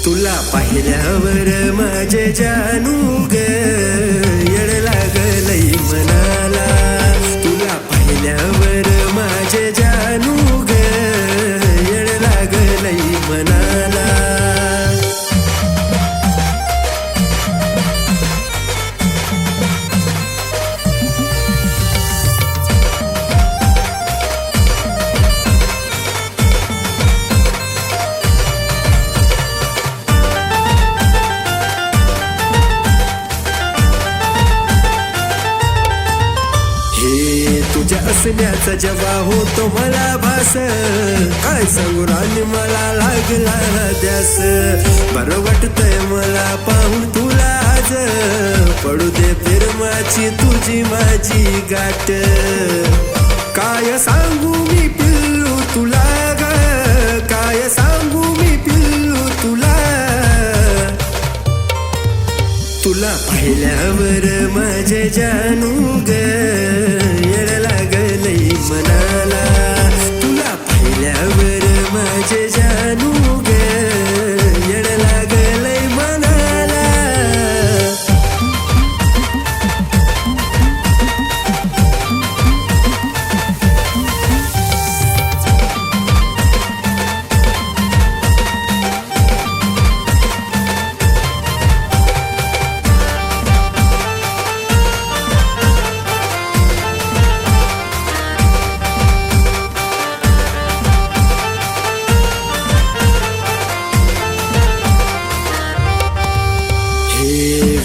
तुला पाहिल्यावर माझे जानू ग येड लागलंय मनाला. तुला पाहिल्यावर माझे जानू ग येड लागलंय मनाला. तुझ्या असण्याचा जेव्हा होतो मला भास, काय सांगू राणी मला लागला ध्यास. बरं वाटतंय मला पाहून तुला आज, पडू दे फिरमाची तुझी माझी गाठ. काय सांगू मी पिल्लू तुला ग, काय सांगू मी पिल्लू तुला. तुला पाहिल्यावर माझे जानू ग येड लागलंय मनाला. तुला पाहिल्यावर माझे जानू ग येड लागलंय मनाला.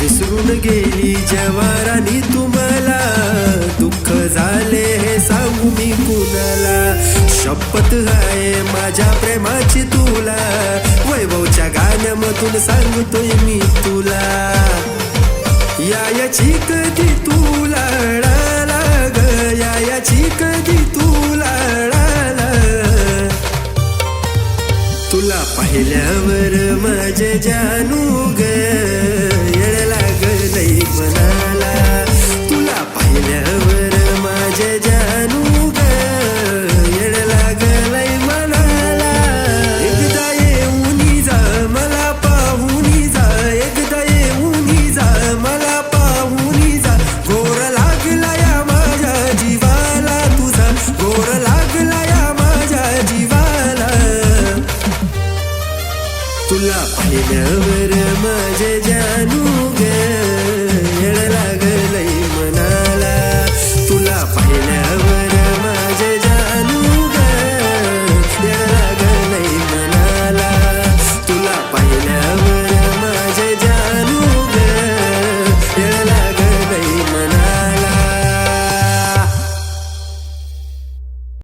विसरून गेली जवारानी तुम्हाला, दुःख झाले हे सांगू मी कुणाला. शपथ आहे माझ्या प्रेमाची तुला, वैभवच्या गाण्यामधून सांगतोय मी तुला. याची कधी तुला लाग, याची कधी तुला लाग. तुला पाहिल्यावर माझे जानू ग येड लागलंय मनाला. तुला पाहिल्यावर माझे जानू ग येड लागलंय मनाला. एकदा येऊन जा मला पाहून जा, एकदा येऊन जा मला पाहून जा. गोर लागला या माझ्या जीवाला तुझा, गोर लागला या माझ्या जीवाला. तुला पाहिल्यावर